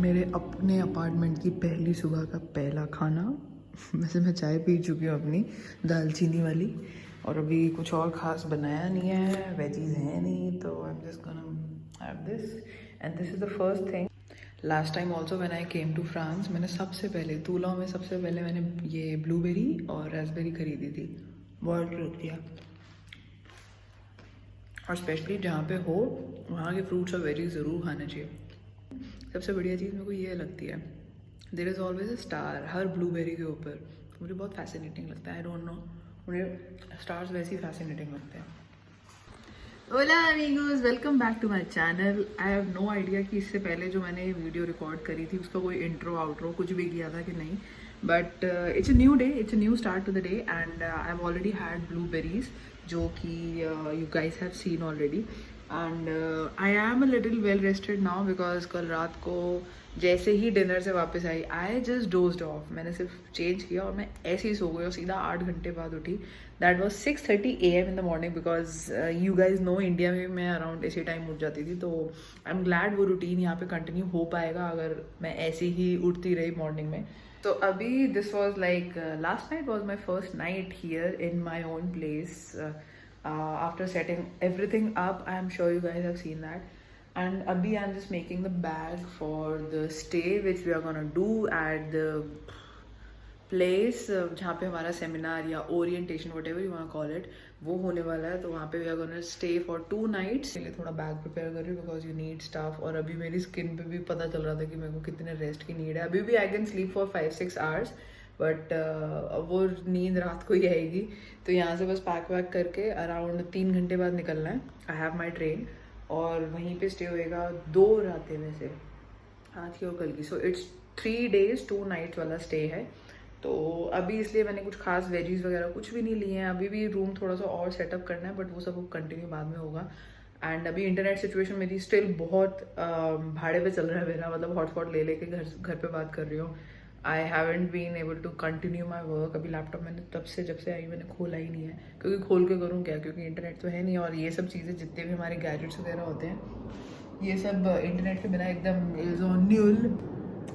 मेरे अपने अपार्टमेंट की पहली सुबह का पहला खाना। वैसे मैं चाय पी चुकी हूँ अपनी दालचीनी वाली, और अभी कुछ और ख़ास बनाया नहीं है, वेजीज हैं नहीं, तो I am just gonna have this and this is the first thing. Last time also when I came to France, मैंने सबसे पहले तूलाओ में सबसे पहले मैंने ये ब्लूबेरी और रास्पबेरी खरीदी थी, बहुत रख दिया। और स्पेशली जहाँ पे हो वहाँ के फ्रूट्स और वेजीज ज़रूर खाना चाहिए। सबसे बढ़िया चीज़ मेरे को ये लगती है, there is always a star हर ब्लूबेरी के ऊपर। मुझे बहुत फैसिनेटिंग लगता है, आई डोंट नो, मुझे स्टार्स वैसे ही फैसिनेटिंग लगते हैं। ओला अमीगोस, welcome back to my channel. I have no idea कि इससे पहले जो मैंने ये वीडियो रिकॉर्ड करी थी उसका कोई इंट्रो आउट्रो कुछ भी किया था कि नहीं, but it's a new day, it's a new start to the day and I have already had blueberries जो कि you guys have seen already, and I am a little well rested now because कल रात को जैसे ही dinner से वापस आई आई जस्ट डोज्ड ऑफ। मैंने सिर्फ चेंज किया और मैं ऐसे ही सो गई और सीधा 8 घंटे बाद उठी। That was 6:30 AM in the morning because you guys know India में मैं अराउंड इसी टाइम उठ जाती थी, तो आई एम ग्लैड वो रूटीन यहाँ पे कंटिन्यू हो पाएगा अगर मैं ऐसे ही उठती रही मॉर्निंग में। तो अभी this was like last night was my first night here in my own place after setting everything up. I am sure you guys have seen that. And abhi I'm just making the bag for the stay which we are gonna do at the place जहाँ पे हमारा seminar या orientation whatever you want call it वो होने वाला है। तो वहाँ पे we are gonna stay for 2 nights। इसलिए थोड़ा बैग प्रिपेयर कर रही हूँ बिकॉज यू नीड स्टाफ, और अभी मेरी स्किन पे भी पता चल रहा था कि मेरे को कितने रेस्ट की नीड है। अभी भी I can sleep for 5-6 hours, but वो नींद रात को ही आएगी। तो यहाँ से बस पैक वैक करके अराउंड 3 घंटे बाद निकलना है। आई हैव माई ट्रेन और वहीं पे स्टे होएगा 2 रातें में से, आज की और कल की। सो इट्स 3 days 2 nights वाला स्टे है। तो अभी इसलिए मैंने कुछ खास वेजीज वगैरह कुछ भी नहीं लिए हैं। अभी भी रूम थोड़ा सा और सेटअप करना है, बट वो सब कंटिन्यू बाद में होगा। एंड अभी इंटरनेट सिचुएशन मेरी स्टिल बहुत भाड़े पे चल रहा है मेरा, मतलब हॉटस्पॉट ले लेके घर पे बात कर रही हूँ। I haven't been able to continue my work. अभी लैपटॉप मैंने तब से जब से आई मैंने खोला ही नहीं है, क्योंकि खोल के करूँ क्या, क्योंकि इंटरनेट तो है नहीं। और ये सब चीज़ें जितने भी हमारे गैजेट्स वगैरह होते हैं ये सब इंटरनेट के बिना एकदम इज ऑन न्यूल।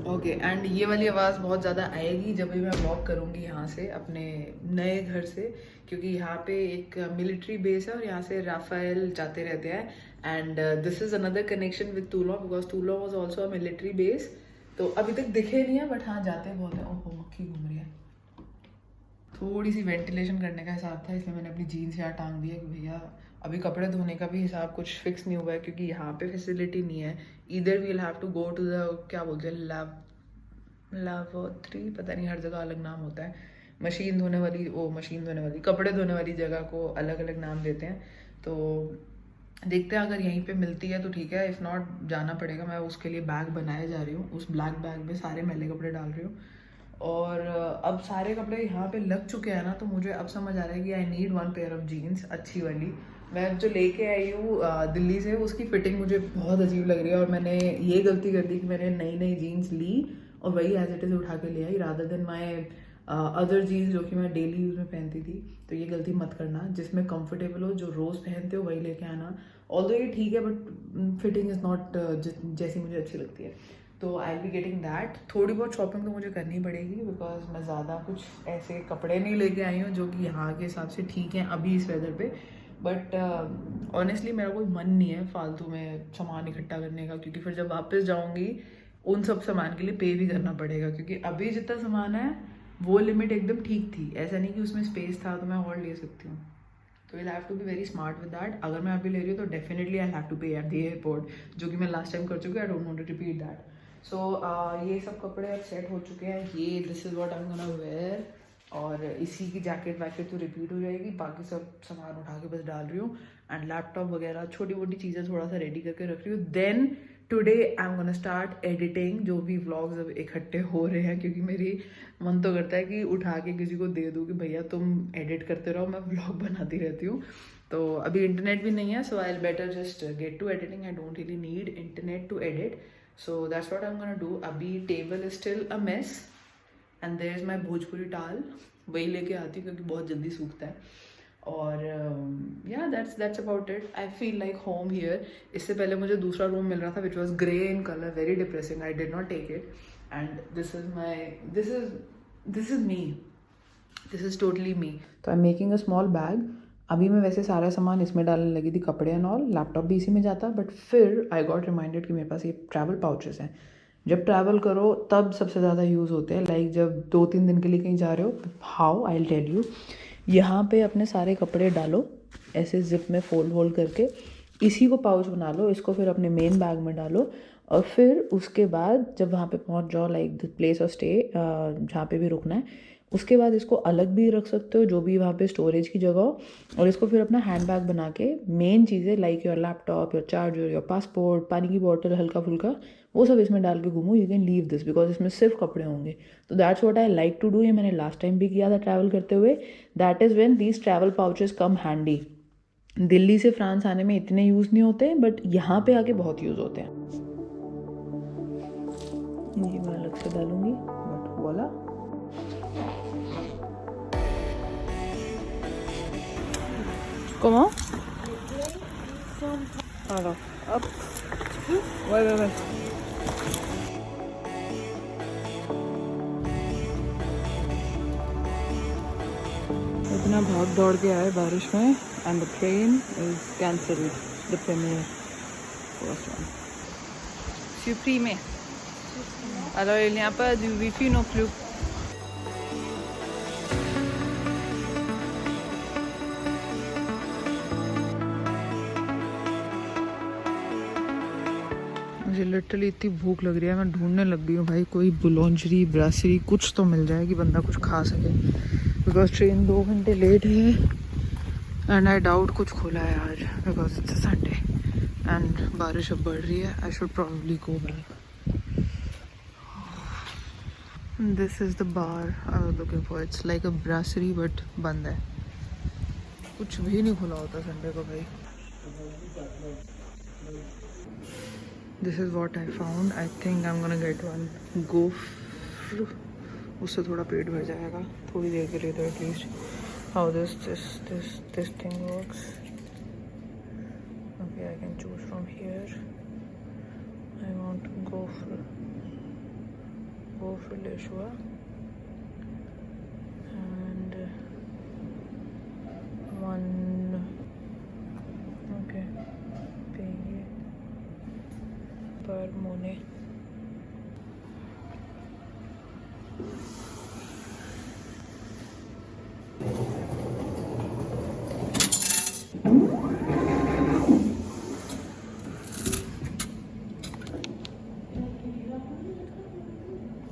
ओके, एंड ये वाली आवाज़ बहुत ज़्यादा आएगी जब भी मैं वॉक करूँगी यहाँ से अपने नए घर से, क्योंकि यहाँ पे एक मिलिट्री बेस है और यहाँ से राफेल जाते रहते हैं। And this is another connection with Toulouse because Toulouse was also a military base. तो अभी तक दिखे नहीं है, बट हाँ जाते हैं, बोलते हैं। ओहो, मक्खी घूम रही है। थोड़ी सी वेंटिलेशन करने का हिसाब था, इसमें मैंने अपनी जीन्स यहाँ टांग दी है कि भैया अभी कपड़े धोने का भी हिसाब कुछ फिक्स नहीं हुआ है, क्योंकि यहाँ पे फैसिलिटी नहीं है। इधर we'll have to go to the क्या बोलते हैं लैबोरेटरी, पता नहीं, हर जगह अलग नाम होता है। मशीन धोने वाली कपड़े धोने वाली जगह को अलग अलग नाम देते हैं। तो देखते हैं, अगर यहीं पे मिलती है तो ठीक है, इफ़ नॉट जाना पड़ेगा। मैं उसके लिए बैग बनाए जा रही हूँ, उस ब्लैक बैग में सारे मैले कपड़े डाल रही हूँ। और अब सारे कपड़े यहाँ पे लग चुके हैं ना, तो मुझे अब समझ आ रहा है कि I need 1 pair of jeans अच्छी वाली। मैं जो लेके आई हूँ दिल्ली से, उसकी फिटिंग मुझे बहुत अजीब लग रही है, और मैंने ये गलती कर दी कि मैंने नई नई जीन्स ली और वही एज इट इज़ उठा के ले आई, rather than my other jeans जो कि मैं डेली यूज़ में पहनती थी। तो ये गलती मत करना, जिसमें कंफर्टेबल हो, जो रोज़ पहनते हो वही लेके आना। ऑल्दो ये ठीक है, बट फिटिंग इज़ नॉट जैसी मुझे अच्छी लगती है। तो आई बी गेटिंग दैट। थोड़ी बहुत शॉपिंग तो मुझे करनी पड़ेगी बिकॉज मैं ज़्यादा कुछ ऐसे कपड़े नहीं लेके आई हूँ जो कि यहाँ के हिसाब से ठीक हैं अभी इस वेदर पे। बट ऑनेस्टली मेरा कोई मन नहीं है फालतू में सामान इकट्ठा करने का, क्योंकि फिर जब वापस जाऊँगी उन सब सामान के लिए पे भी करना पड़ेगा, क्योंकि अभी जितना सामान है वो लिमिट एकदम ठीक थी। ऐसा नहीं कि उसमें स्पेस था तो मैं और ले सकती हूँ। तो will have to be very smart with that. अगर मैं अभी ले रही हूँ तो definitely I have to pay at the airport, जो कि मैं लास्ट टाइम कर चुकी हूँ। I don't want to repeat that. So ये सब कपड़े अब सेट हो चुके हैं। ये this is what I am gonna wear, और इसी की जैकेट वैकेट तो रिपीट हो जाएगी। बाकी सब सामान उठा के बस डाल रही हूँ, एंड लैपटॉप वगैरह छोटी मोटी चीज़ें थोड़ा सा रेडी करके रख रही हूँ। Then today I am gonna start editing जो भी व्लॉग्स अब इकट्ठे हो रहे हैं, क्योंकि मेरी मन तो करता है कि उठा के किसी को दे दूँ कि भैया तुम एडिट करते रहो, मैं व्लॉग बनाती रहती हूँ। तो अभी इंटरनेट भी नहीं है, so I better just get to editing. I don't really need internet to edit, so that's what I am gonna do. अभी table is still a mess and there is my Bhojpuri टाल, वही लेके आती हूँ क्योंकि बहुत जल्दी सूखता है। और या that's about it. I feel like home here. इससे पहले मुझे दूसरा रूम मिल रहा था which was grey in colour, very depressing. I did not take it and this is me. This is totally me. तो I am making a small bag. अभी मैं वैसे सारा सामान इसमें डालने लगी थी, कपड़े एंड ऑल, लैपटॉप भी इसी में जाता. बट फिर आई गॉट रिमाइंडेड कि मेरे पास ये ट्रैवल पाउचेस हैं. जब ट्रैवल करो तब सबसे ज़्यादा यूज़ होते हैं. लाइक जब 2-3 दिन के लिए कहीं जा रहे हो, how I will tell you. यहाँ पे अपने सारे कपड़े डालो ऐसे जिप में फोल्ड करके, इसी को पाउच बना लो, इसको फिर अपने मेन बैग में डालो. और फिर उसके बाद जब वहाँ पे पहुँच जाओ, like the place of stay जहाँ पे भी रुकना है, उसके बाद इसको अलग भी रख सकते हो जो भी वहाँ पे स्टोरेज की जगह हो. और इसको फिर अपना हैंड बैग बना के मेन चीज़ें like your laptop, your charger, your passport, पानी की बॉटल हल्का फुल्का, वो सब इसमें डाल के घूमो. You can leave this because इसमें सिर्फ कपड़े होंगे. तो that's what I like to do. ये मैंने लास्ट टाइम भी किया था ट्रैवल करते हुए. That is when these travel pouches come handy. Delhi से फ्रांस आने में इतने यूज़ नहीं होते, बट यहाँ पे आके बहुत यूज़ होते हैं. ये मैं अलग से डालूंगी, बट वाला. comment alors hop ouais इतना भाग दौड़ के आए बारिश में and the train is cancelled. The premier first one supprime. Alors il n'y a pas du wifi non plus. मुझे लिटरली इतनी भूख लग रही है, मैं ढूंढने लग गई हूँ भाई कोई बुलॉन्जरी ब्रासरी कुछ तो मिल जाए कि बंदा कुछ खा सके. बिकॉज ट्रेन 2 घंटे लेट है एंड आई डाउट कुछ खुला है आज बिकॉज इट्स संडे एंड बारिश अब बढ़ रही है. I should probably go back. This is the bar I was looking for. It's like a brasserie but बंद है. कुछ भी नहीं खुला होता संडे को भाई. This is what I found. I think I am gonna get one गोफ्र. उससे थोड़ा पेट भर जाएगा थोड़ी देर के लिए तो at least. How this thing works. Okay I can choose from here. I want गोफ्र लेशुआ एंड वन. ओके पेंगे पर मोने.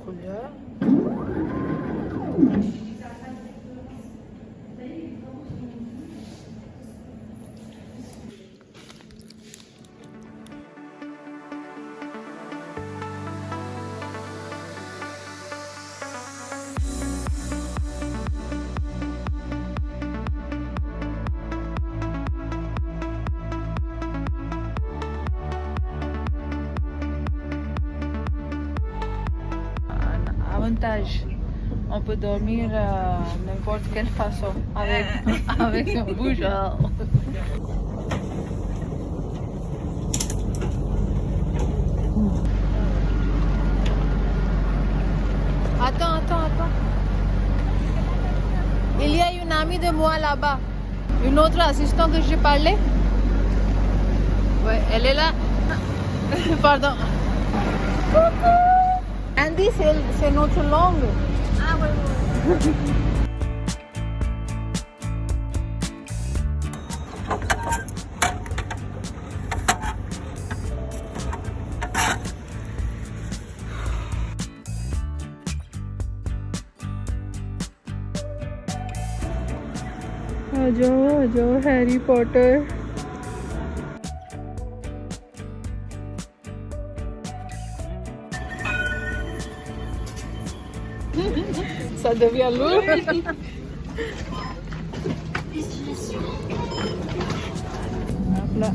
खुल जा. Avantage, on peut dormir n'importe quelle façon avec un bougeoir. Attends. Il y a une amie de moi là-bas, une autre assistante que j'ai parlé. Ouais, elle est là. Pardon. Coucou. Andy, c'est notre langue. Ah ouais. आ जाओ Harry Potter. Ça devient lourd. Hop là.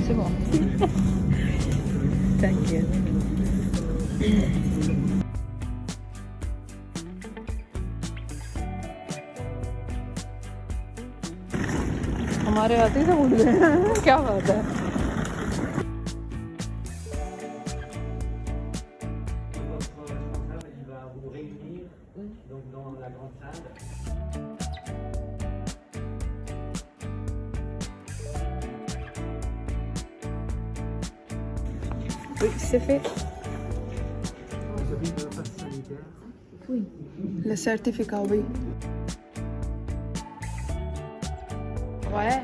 C'est bon. T'inquiète. हमारे आते ही सब उड़ गए। क्या बात है। Oui, c'est fait. Oui. Le certificat, oui. Ouais.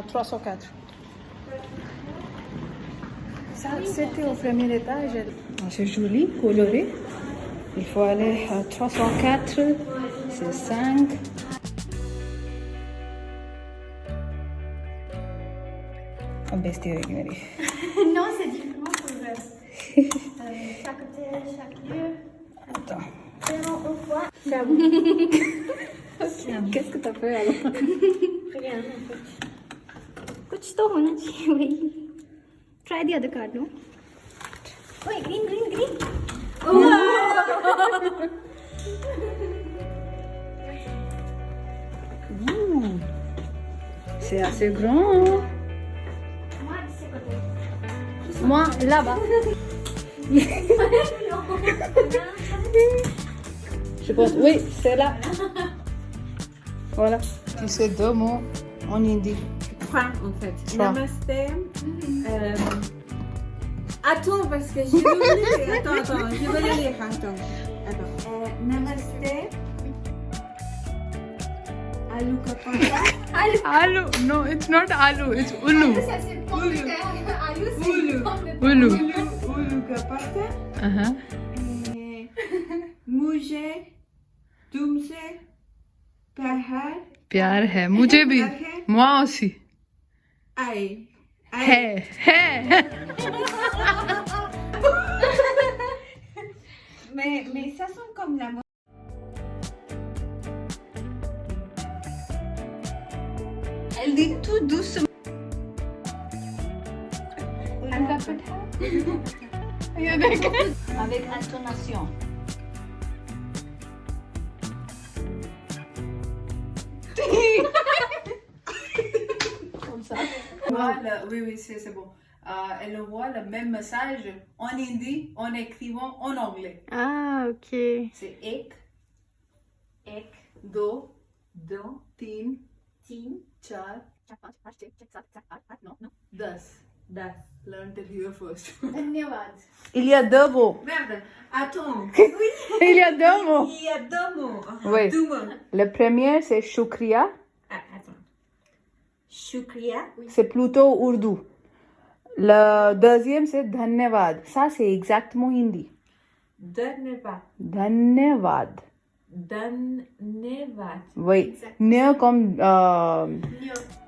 304. Ça, c'était au premier étage. C'est joli, coloré. Il faut aller à 304. C'est 5. अब बेइज्जती होगी मेरी। Non, c'est différent pour chaque côté, chaque lieu. Attends. Vraiment, on voit. Qu'est-ce que t'as fait alors? Rien, en fait. कुछ तो होना चाहिए भाई. Try the other card, no? Wait, green, green, green. C'est assez grand. Moi, de ce côté. Moi, là-bas. Je pense, oui, c'est là. Voilà. Tu sais deux mots en hindi. Trois en fait. Trois. Namasté. Attends, parce que je vais le lire. Attends, je vais le lire. Attends. Namasté. Aloo ka pata. Aloo. No, it's not aloo. It's ulu. Ça, c'est pomme de terre. Alou, c'est Ulu. pomme de terre. Ulu. Ulu ka pata. Uh-huh. मुझे तुमसे प्यार प्यार है मुझे भी प्यार है। moi aussi है है mais ça sonne comme la elle dit tout doucement avec intonation. Comme ça. Oui, c'est bon. Elle envoie le même message en hindi, en écrivant en anglais. Ah, ok. C'est ek, do, teen, char, 10. Learn till here first. धन्यवाद. Il y a deux mots. Merde, attends. Il y a deux mots. Il y a deux mots. Oui. Deux mots. Le premier c'est shukriya. Attends. Shukriya. C'est plutôt ourdou. Le deuxième c'est dhanyavad. Ça c'est exactement hindi. Dhanyavad. Dhanyavad. Dhanyavad. Oui. Near comme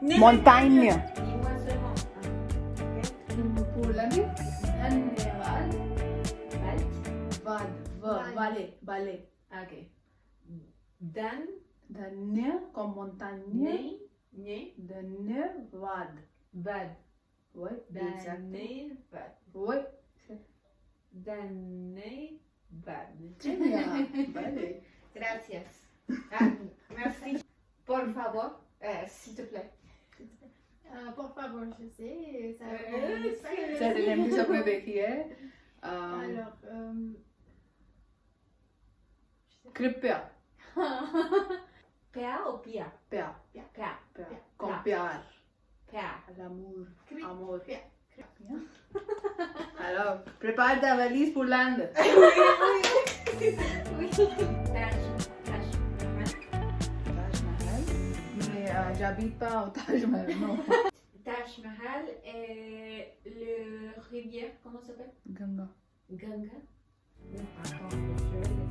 montagne. Dis-moi seulement. Pour l'ami, dhanyavad. Vale. Ok. Dhanya comme montagne. Dhanyavad. Oui. Dhanyavad. Oui. Dhanyavad. Génial. Vale. Gracias. Merci. Por favor, s'il te plaît. Por favor, je sais. Ça C'est l'ami que सबने देखी है. Alors, कृपया. Pia ou pia? Pya. Pia. Comme प्यार. Pia. L'amour. Amour. Pia. Alors, prépare ta valise pour l'Inde. oui. Taj Mahal. Mais j'habite pas au Taj Mahal, non. Taj Mahal et le rivière, comment ça s'appelle? Ganga. Ganga. Attends, je vais le-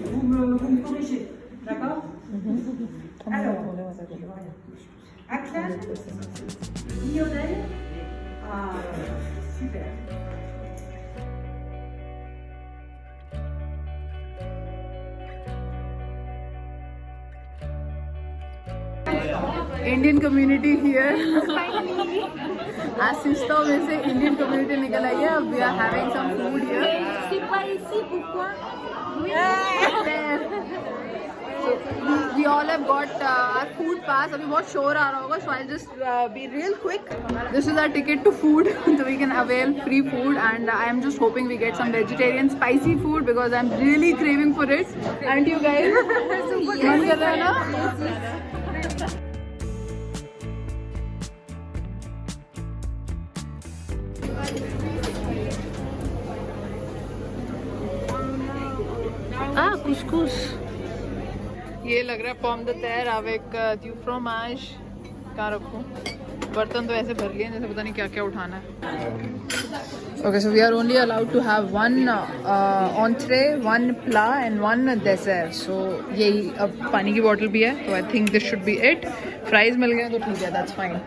Vous me corrigez, d'accord? Alors, Aklan, Lionel, ah, super. Indian community here. Assistant में से Indian community निकल आई है. We are having some food here. C'est pas ici, pourquoi? We all have got our food pass. अभी बहुत शोर आ रहा होगा, so I'll just be real quick. This is our ticket to food, so we can avail free food, and I am just hoping we get some vegetarian spicy food because I'm really craving for it. And you guys, मन कर रहा है ना? Couscous. ये लग रहा है पॉम the terre avec du fromage. कहाँ रखूँ? बर्तन तो ऐसे भर लिए हैं जैसे पता नहीं क्या क्या उठाना है. Okay, so we are only allowed to have one entree, one plat and one dessert. So यही अब पानी की बॉटल भी है, तो I think this should be it. Fries मिल गए तो ठीक है, that's fine.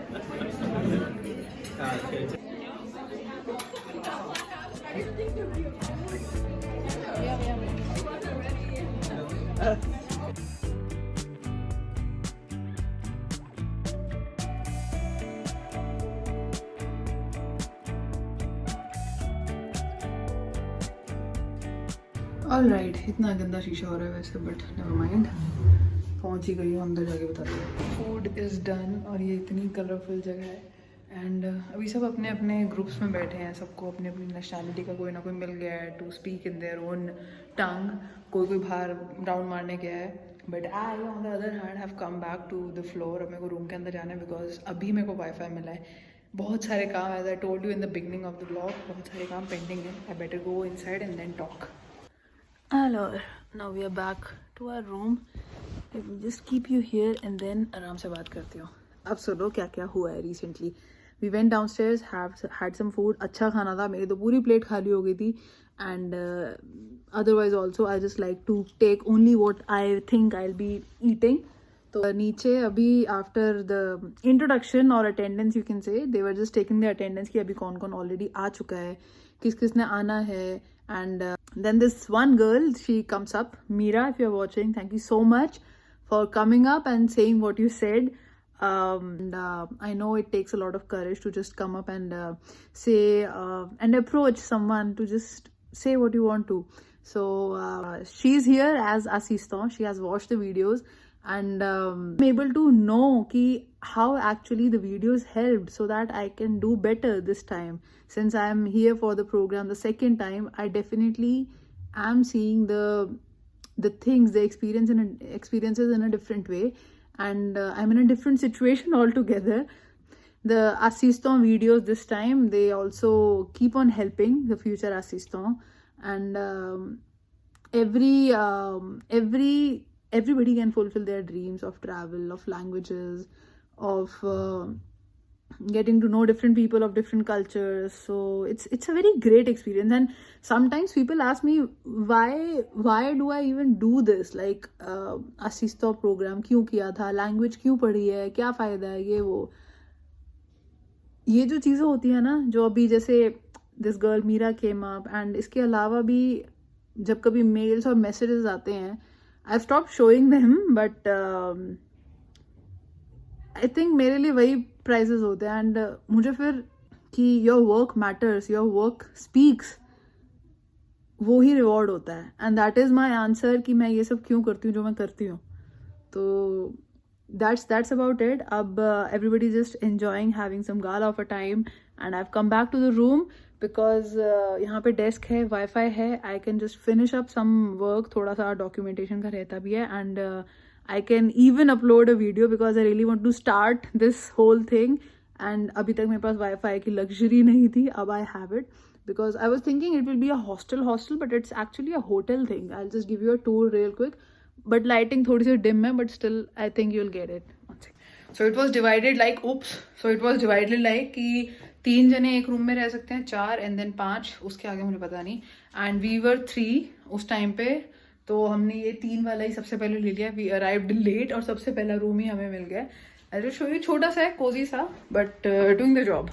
ऑलराइट, इतना गंदा शीशा हो रहा है वैसे, बट नेवर माइंड. पहुंच ही गई हूँ, अंदर जाके बताती हूँ. फूड इज़ डन और ये इतनी कलरफुल जगह है. एंड अभी सब अपने अपने ग्रुप्स में बैठे हैं. सबको अपनी अपनी नेशनैलिटी का कोई ना कोई मिल गया है to speak in their own tongue. कोई बाहर राउंड मारने गया है. But I on the other hand have come back to the floor. अब मेरे को रूम के अंदर जाना है बिकॉज अभी मेरे को वाईफाई मिला है. बहुत सारे काम, as I told you in the beginning of the blog, बहुत सारे काम पेंडिंग है. I better go inside and then talk. Hello, now we are back to our room. Let me just keep you here and then आराम से बात करती हूँ. अब सुनो क्या क्या हुआ है recently. We went downstairs, had some food. अच्छा खाना था, मेरी तो पूरी प्लेट खाली हो गई थी. And otherwise also I just like to take only what I think I'll be eating. तो नीचे अभी after the introduction or attendance you can say, they were just taking the attendance कि अभी कौन कौन already आ चुका है, किस किस ने आना है. And then this one girl, she comes up, Meera, if you're watching, thank you so much for coming up and saying what you said. And I know it takes a lot of courage to just come up and say and approach someone to just say what you want to. So she's here as assistant. She has watched the videos and I'm able to know how actually the videos helped so that I can do better this time. Since I'm here for the program the second time, I definitely am seeing the things, the experiences in a different way, and I'm in a different situation altogether. The assistant videos this time, they also keep on helping the future assistant, and everybody can fulfill their dreams of travel, of languages, of getting to know different people of different cultures. So it's a very great experience. And sometimes people ask me why do I even do this, like assistant program क्यों किया था, language क्यों पढ़ी है, क्या फ़ायदा है, ये जो चीज़ें होती है ना, जो अभी जैसे this girl Meera came up, and इसके अलावा भी जब कभी मेल्स और मैसेजेस आते हैं, I stop showing them, but I think मेरे लिए वही प्राइजेस होते हैं. एंड मुझे फिर कि your work matters, your work speaks, वो ही रिवॉर्ड होता है. And that is my answer कि मैं ये सब क्यों करती हूँ जो मैं करती हूँ. तो that's about it. अब everybody just enjoying having some gala of a time, and I've come back to the room because यहाँ पे डेस्क है, वाईफाई है, I can just finish up some work. थोड़ा सा डॉक्यूमेंटेशन का रहता भी है, and I can even upload a video because I really want to start this whole thing. And अभी तक मेरे पास वाईफाई की लग्जरी नहीं थी, अब I have it because I was thinking it will be a hostel, but it's actually a hotel thing. I'll just give you a tour real quick. But lighting थोड़ी सी dim है, but still I think you'll get it. So it was divided like, so it was divided like कि 3 जने एक room में रह सकते हैं, 4 and then 5, उसके आगे मुझे पता नहीं. And we were 3 उस टाइम पे, तो हमने ये 3 वाला ही सबसे पहले ले लिया. We arrived late और सबसे पहला रूम ही हमें मिल गया. I'll just show you, छोटा सा है, कोजी सा, but doing the job.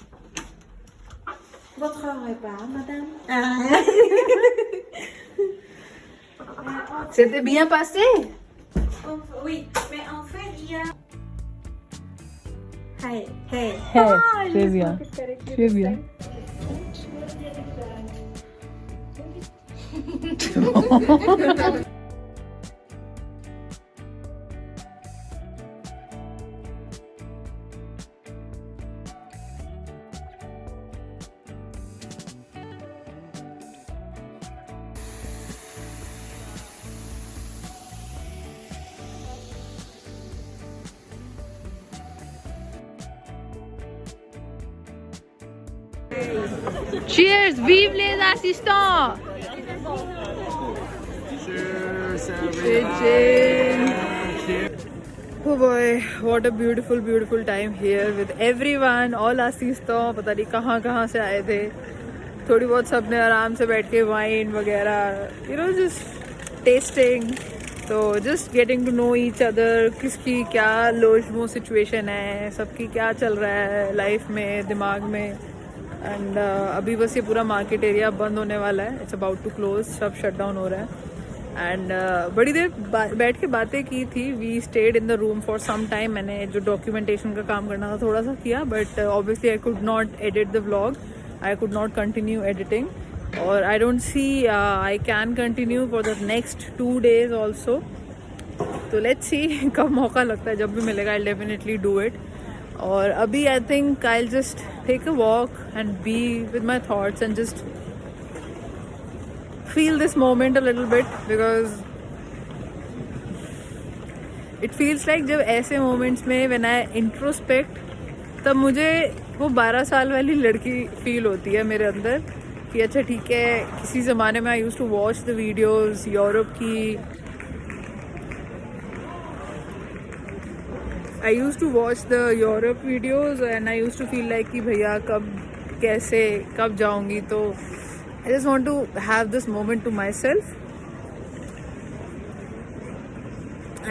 Votre heure est pas, madame? C'était bien passé? Oui, mais en fait, il y a... Hey, hey. है trivia trivia Cheers! Vive les assistants! Cheers! Oh boy, what a beautiful, beautiful time here with everyone. All assistants, पता नहीं कहाँ से आए थे. थोड़ी बहुत सबने आराम से बैठ के वाइन वगैरह, just tasting. तो just getting to know each other. किसकी क्या लोजमो सिचुएशन है, सबकी क्या चल रहा है लाइफ में, दिमाग में. एंड अभी बस ये पूरा मार्केट एरिया बंद होने वाला है. इट्स अबाउट टू क्लोज, सब शट डाउन हो रहा है. एंड बड़ी देर बैठ के बातें की थी. We stayed in the room for some time. मैंने जो डॉक्यूमेंटेशन का काम करना था थोड़ा सा किया, but obviously I could not edit the vlog. I could not continue editing, और I don't see I can continue for the next 2 days also. तो लेट्स सी कब मौका लगता है, जब भी मिलेगा आई डेफिनेटली डू इट. और अभी I think I just take a walk and be with my thoughts and just feel this moment a little bit, because it feels like जब ऐसे moments में when I introspect, तब मुझे वो 12 साल वाली लड़की फील होती है मेरे अंदर कि अच्छा ठीक है, किसी ज़माने में I used to watch the videos Europe की. I used to watch the Europe videos and I used to feel like कि भैया कब कैसे कब जाऊँगी. तो I just want to have this moment to myself,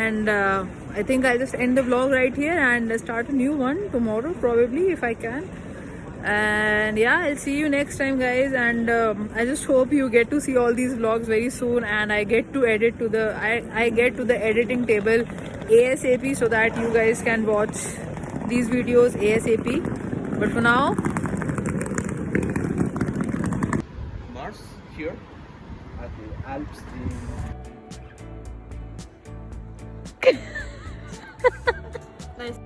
and I think I'll just end the vlog right here and start a new one tomorrow probably if I can. And yeah, I'll see you next time guys, and I just hope you get to see all these vlogs very soon, and I get to edit to the I get to the editing table ASAP so that you guys can watch these videos ASAP. But for now, here at the Alps. Nice.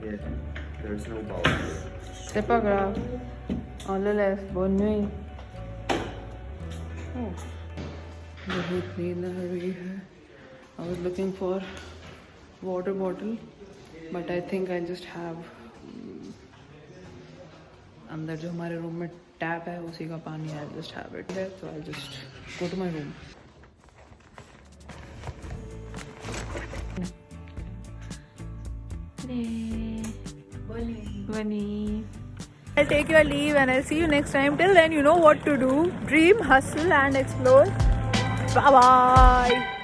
Yeah, there's no ball. c'est pas grave, on le laisse. Bonne nuit. बहुत नींद आ रही है. I was looking for water bottle, but I think I just have अंदर जो हमारे room में tap है उसी का पानी. I just have it there, so I'll just go to my room. Bunny. I'll take your leave and I'll see you next time. Till then, you know what to do. Dream, hustle and explore. Bye bye.